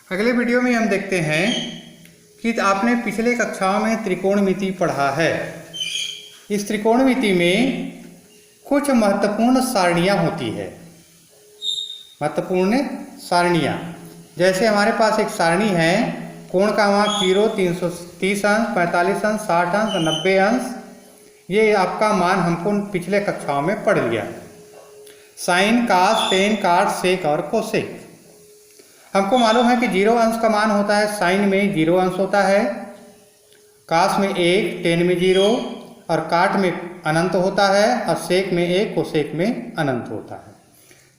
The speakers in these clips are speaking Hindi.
अगले वीडियो में हम देखते हैं कि आपने पिछले कक्षाओं में त्रिकोणमिति पढ़ा है। इस त्रिकोणमिति में कुछ महत्वपूर्ण सारणियाँ होती है। महत्वपूर्ण सारणियाँ जैसे हमारे पास एक सारणी है कोण का माप 0, 330 अंश, 45 अंश, 60 अंश, 90 अंश। ये आपका मान हमको पिछले कक्षाओं में पढ़ लिया। साइन, कास, टेन, काट, सेक और कोसेक। हमको मालूम है कि 0 अंश का मान होता है, साइन में 0 अंश होता है, कास में 1, टेन में 0 और काट में अनंत होता है और सेक में 1, कोसेक में अनंत होता है।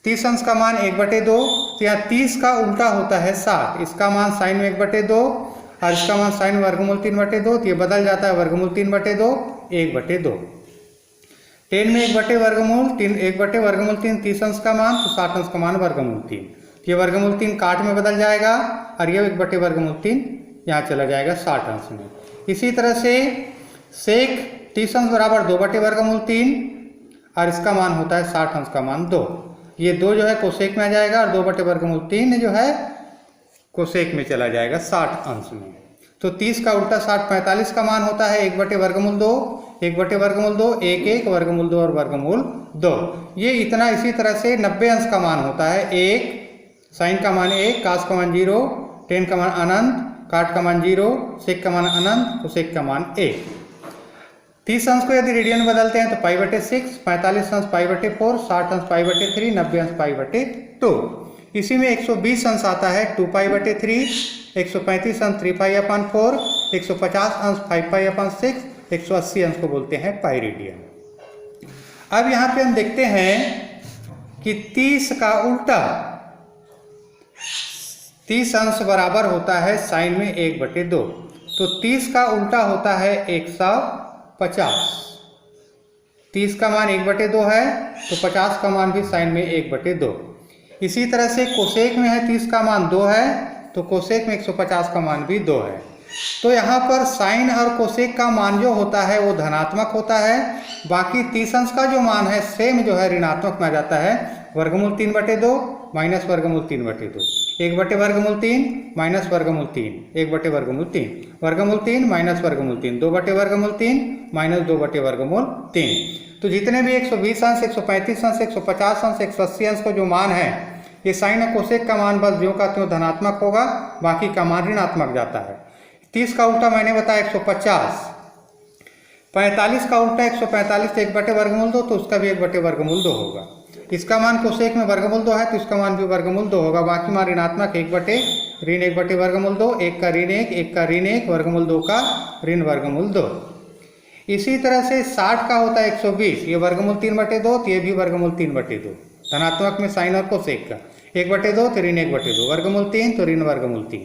30 अंश का मान 1/2, तो यहाँ 30 का उल्टा होता है 60। इसका मान साइन में 1/2 और इसका मान साइन वर्गमूल 3/2, तो ये बदल जाता है वर्गमूल 3/2, 1/2। 10 में 1/3, 30 अंश का मान, तो 60 अंश का मान वर्गमूल 3। ये वर्गमूल 3 काट में बदल जाएगा और ये 1/3 यहाँ चला जाएगा 60 अंश में। इसी तरह से सेक 30 अंश बराबर 2/3 और इसका मान होता है 60 अंश का मान 2। ये 2 जो है कोसेक में आ जाएगा और 2/3 जो है कोसेक में चला जाएगा 60 अंश में। तो 30 का उल्टा 60, 45 का मान होता है 1/2, 1/2, 1, 1, वर्गमूल 2 और वर्गमूल 2। ये इतना। इसी तरह से 90 अंश का मान होता है 1, साइन का मान 1, कास का मान 0, टेन का मान अनंत, काट का मान 0, सेक का मान अनंत, कोसेक का मान 1। 30 अंश को यदि रेडियन में बदलते हैं तो π/6, 45 अंश π/4, 60 अंश π/3, 90 अंश π/2। इसी में 120 अंश आता है 2π/3, 135 अंश 3π/4, 150 अंश 5π/6, 180 अंश को बोलते हैं पाई रेडियन। अब यहाँ पे हम देखते हैं कि 30 का उल्टा 30 अंश बराबर होता है साइन में 1/2, तो 30 का उल्टा होता है 150। 30 का मान 1/2 है तो 50 का मान भी साइन में 1/2। इसी तरह से कोसेक में है 30 का मान 2 है तो कोसेक में 150 का मान भी 2 है। तो यहाँ पर साइन और कोसेक का मान जो होता है वो धनात्मक होता है। बाकी 30 अंश का जो मान है सेम जो है ऋणात्मक में आ जाता है। वर्गमूल 3/2 माइनस वर्गमूल 3/2, 1/3 माइनस वर्गमूल 3, 1/3, वर्गमूल 3 माइनस वर्गमूल 3, 2/3 माइनस 2/3। तो जितने भी 120 अंश, 135 अंश, 150 अंश, 180 अंश का जो मान है ये साइन और कोसेक का मान बस ज्यों का त्यों धनात्मक होगा, बाकी का मान ऋणात्मक जाता है। 30 का उल्टा मैंने बताया 150, 45 का उल्टा 145, 1/2 तो उसका भी 1/2 होगा। इसका मान कोसेक में वर्गमूल 2 है तो इसका मान भी वर्गमूल 2 होगा। बाकी मान ऋणात्मक 1/1/2, 1 का ऋण 1, 1 का ऋण 1, वर्गमूल 2 का ऋण वर्गमूल 2। इसी तरह से 60 का होता है 120, ये वर्गमूल 3/2 तो ये भी वर्गमूल 3/2। धनात्मक में साइन और कोसेक का 1/2 तो ऋण 1/2, वर्गमूल 3 तो ऋण वर्गमूल 3,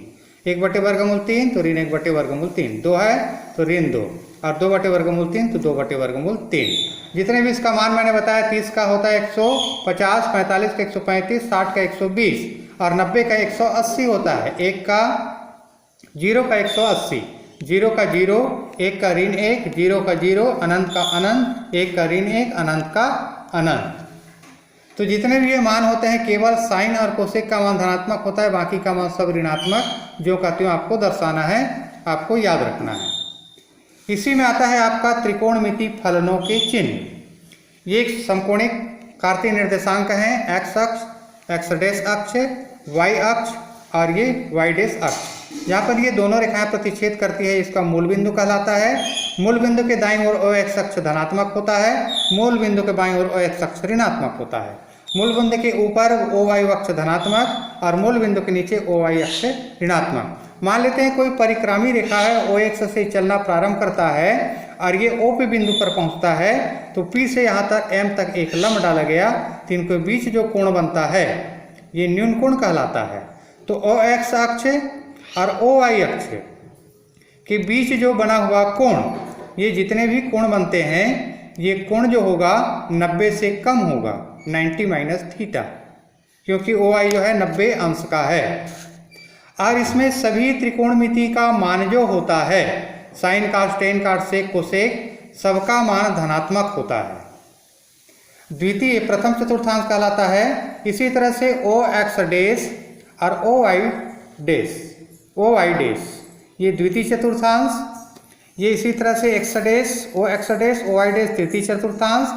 1/3 तो ऋण 1/3, 2 है तो ऋण 2 और 2/3 तो 2/3। जितने भी इसका मान मैंने बताया 30 का होता है 150, 45 का 135, 60 का 120 और 90 का 180 होता है। 1 का 0 का 180, 0 का 0, 1 का ऋण 1, 0 का 0, अनंत का अनंत, 1 का ऋण 1, अनंत का अनंत। तो जितने भी ये मान होते हैं केवल साइन और कोसेक का मान धनात्मक होता है, बाकी का मान सब ऋणात्मक जो का त्यों आपको दर्शाना है, आपको याद रखना है। इसी में आता है आपका त्रिकोणमिति फलनों के चिन्ह। ये एक समकोणिक कार्तीय निर्देशांक हैं, एक्स अक्ष, एक्स डैश अक्ष, वाई अक्ष और ये वाई डैश अक्ष। यहाँ पर ये दोनों रेखाएं प्रतिच्छेद करती है, इसका मूल बिंदु कहलाता है। मूल बिंदु के दाईं ओर ओ एक्स अक्ष धनात्मक होता है, मूल बिंदु के बाईं ओर ओ एक्स अक्ष ऋणात्मक होता है। मूल बिंदु के ऊपर ओ वाई अक्ष धनात्मक और मूल बिंदु के नीचे ओ वाई अक्ष ऋणात्मक। मान लेते हैं कोई परिक्रामी रेखा है, ओ एक्स से चलना प्रारंभ करता है और ये ओ पे बिंदु पर पहुंचता है, तो पी से यहाँ तक एम तक एक लंब डाला गया, तो इनके बीच जो कोण बनता है ये न्यून कोण कहलाता है। तो ओ एक्स अक्ष और ओ वाई अक्ष के बीच जो बना हुआ कोण, ये जितने भी कोण बनते हैं ये कोण जो होगा 90 से कम होगा, 90 माइनस थीटा, क्योंकि ओ आई जो है 90 अंश का है। और इसमें सभी त्रिकोणमिति का मान जो होता है, साइन कास, टेन कास, सेक, कोसेक, सबका मान धनात्मक होता है। द्वितीय प्रथम चतुर्थांश कहलाता है। इसी तरह से ओ एक्स डैश और O Y dash, O Y dash ये द्वितीय चतुर्थांश, ये इसी तरह से X dash, O Y dash तृतीय चतुर्थांश,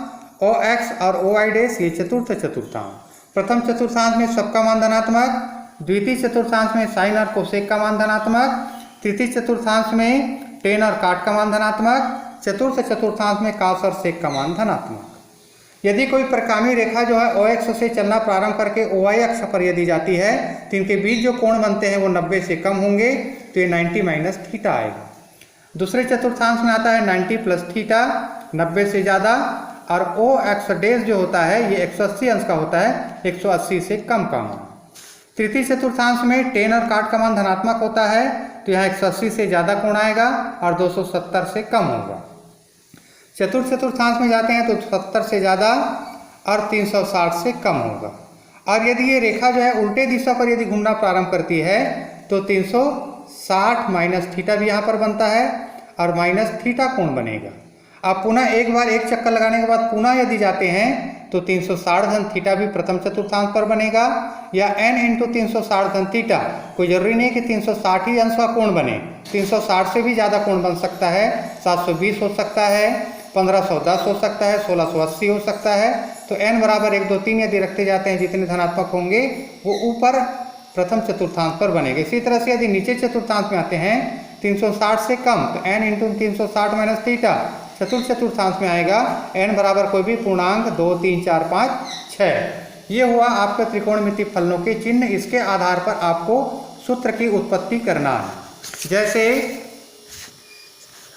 ओ एक्स और ओ वाई डैश ये चतुर्थ चतुर्थांश। प्रथम चतुर्थांश में सबका मान धनात्मक, द्वितीय चतुर्थांश में साइन और कोसेक का मान धनात्मक, तृतीय चतुर्थांश में टेन और काट का मान धनात्मक, चतुर्थ चतुर्थांश में कास और सेक का मान धनात्मक। यदि कोई परिक्रामी रेखा जो है ओ एक्स से चलना प्रारंभ करके ओ वाई अक्ष पर यदि जाती है तो इनके बीच जो कोण बनते हैं वो 90 से कम होंगे, तो ये 90 माइनस थीटा आएगा। दूसरे चतुर्थांश में आता है 90 प्लस थीटा, 90 से ज़्यादा, और ओ एक्स डैश जो होता है ये 180 अंश का होता है, 180 से कम का मान। तृतीय चतुर्थांश में टेन और काट का मान धनात्मक होता है, तो यहाँ 180 से ज़्यादा कोण आएगा और 270 से कम होगा। चतुर्थ चतुर्थांश में जाते हैं तो 70 से ज़्यादा और 360 से कम होगा। और यदि ये रेखा जो है उल्टे दिशा पर यदि घूमना प्रारंभ करती है तो 360 माइनस थीटा भी यहाँ पर बनता है और माइनस थीटा कोण बनेगा। आप पुनः एक बार एक चक्कर लगाने के बाद पुनः यदि जाते हैं तो 360 धन थीटा भी प्रथम चतुर्थांश पर बनेगा, या n इंटू 360 धन थीटा, कोई जरूरी नहीं कि 360 ही अंश का कोण बने, 360 से भी ज़्यादा कोण बन सकता है, 720 हो सकता है, 1510 हो सकता है, 1680 हो सकता है। तो n बराबर 1 2 3 यदि रखते जाते हैं जितने धनात्मक होंगे वो ऊपर प्रथम चतुर्थांश पर बनेंगे। इसी तरह से यदि नीचे चतुर्थांश में आते हैं 360 से कम तो n इंटू 360 माइनस थीटा, चतुर्थ चतुर्थांश में आएगा n बराबर कोई भी पूर्णांक 2 3 4 5 6। ये हुआ आपका त्रिकोणमितीय फलनों के चिन्ह। इसके आधार पर आपको सूत्र की उत्पत्ति करना है। जैसे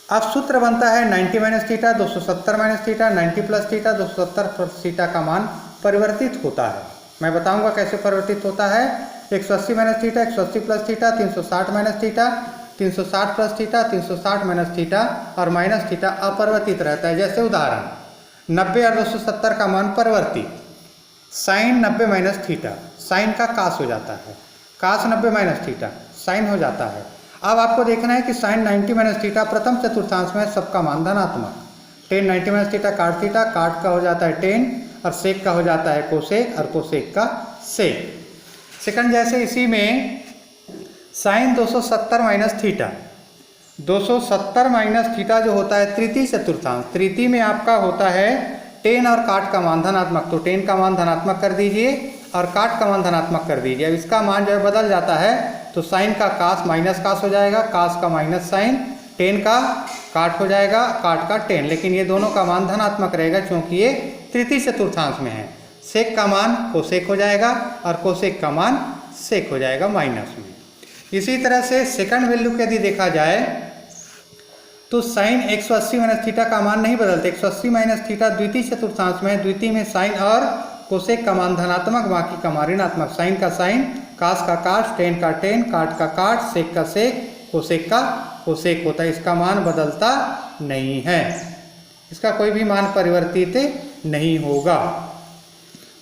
अब सूत्र बनता है 90 minus theta, 270 minus theta, 90 plus theta, 270 plus theta का मान परिवर्तित होता है। मैं बताऊंगा कैसे परिवर्तित होता है। 180 minus theta, 180 plus theta, 360 minus theta, 360 plus theta, 360 minus theta और माइनस थीटा अपरिवर्तित रहता है। जैसे उदाहरण 90 और 270 का मान परिवर्तित, साइन 90 माइनस थीटा, साइन का कास हो जाता है, कास 90 माइनस थीटा साइन हो जाता है। अब आपको देखना है कि साइन 90 माइनस थीटा प्रथम चतुर्थांश में सबका मान धनात्मक, टेन 90 माइनस थीटा, काट का हो जाता है टेन और सेक का हो जाता है कोसेक और कोसेक का सेक। सेकंड जैसे इसी में sine 270 minus theta, 270 minus theta जो होता है तृतीय चतुर्थांश, तृतीय में आपका होता है टेन और काट का मान धनात्मक, तो टेन का मान धनात्मक कर दीजिए और काट का मान धनात्मक कर दीजिए। अब इसका मान जो है बदल जाता है, तो साइन का कास माइनस कास हो जाएगा, कास का माइनस साइन, टेन का काट हो जाएगा, काट का टेन, लेकिन ये दोनों का मान धनात्मक रहेगा क्योंकि ये तृतीय चतुर्थांश में है। सेक का मान कोसेक हो जाएगा और कोसेक का मान सेक हो जाएगा माइनस में। इसी तरह से सेकंड वैल्यू को यदि देखा जाए तो साइन 180 माइनस थीटा का मान नहीं बदलते, 180 माइनस थीटा द्वितीय चतुर्थांश में, द्वितीय में साइन और कोसेक का मान धनात्मक, बाकी का मान ऋणात्मक, साइन का साइन, कास का कास, टेन का टेन, काट का काट, सेक का सेक, कोसेक का कोसेक होता है। इसका मान बदलता नहीं है, इसका कोई भी मान परिवर्तित नहीं होगा,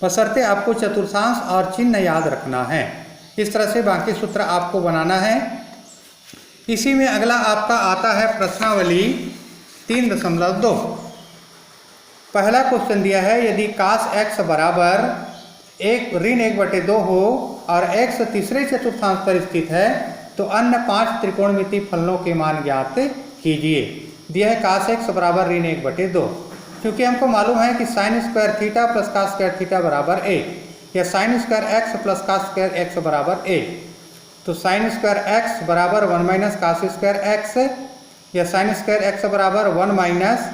बशर्ते आपको चतुर्थांश और चिन्ह याद रखना है। इस तरह से बाकी सूत्र आपको बनाना है। इसी में अगला आपका आता है प्रश्नावली 3.2। पहला क्वेश्चन दिया है, यदि कास x बराबर ऋण 1/2 हो और x तीसरे चतुर्थांश पर स्थित है तो अन्य 5 त्रिकोणमितीय फलनों के मान ज्ञात कीजिए। दिया है कास x बराबर ऋण 1/2, क्योंकि हमको मालूम है कि sine square theta plus cos square theta बराबर 1, या sine square X plus cos square X बराबर 1, तो साइन स्क्वायर एक्स बराबर 1 माइनस कास स्क्वायर एक्स, या साइन स्क्वायर एक्स बराबर 1 माइनस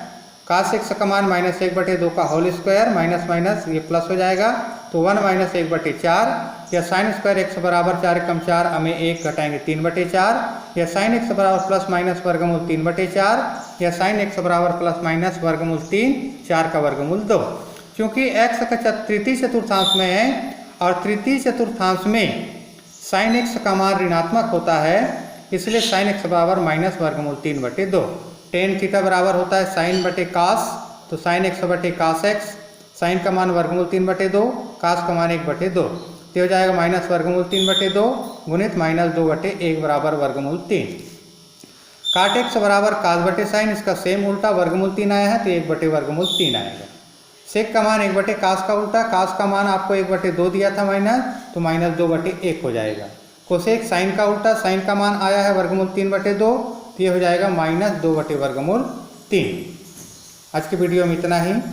कास एक्स का मान माइनस 1/2 का होल स्क्वायर, माइनस माइनस ये प्लस हो जाएगा तो 1 माइनस 1/4, या साइन स्क्वायर एक्स बराबर 4 कम 4 हमें 1 घटाएंगे 3/4, या साइन एक्स बराबर प्लस माइनस वर्गमूल 3/4, या साइन एक्स बराबर प्लस माइनस वर्गमूल 3, 4 का वर्गमूल 2। क्योंकि x का तृतीय चतुर्थांश में है और तृतीय चतुर्थांश में साइन x का मान ऋणात्मक होता है, इसलिए साइन x बराबर माइनस वर्गमूल 3/2। टेन थीटा बराबर होता है साइन बटे कास, तो साइन x बटे कास x, साइन का मान वर्गमूल 3/2, कास का मान 1/2, तो हो जाएगा माइनस वर्गमूल 3/2 गुणित माइनस 2/1 बराबर वर्गमूल 3। काट x बराबर कास बटे साइन, इसका सेम उल्टा वर्गमूल 3 आया है तो 1/वर्गमूल 3 आएगा। सेक का मान 1/कास का उल्टा, कास का मान आपको 1/2 दिया था माइनस, तो माइनस 2/1 हो जाएगा। कोसेक साइन का उल्टा, साइन का मान आया है वर्गमूल 3/2, तो ये हो जाएगा -2/3। आज की वीडियो में इतना ही।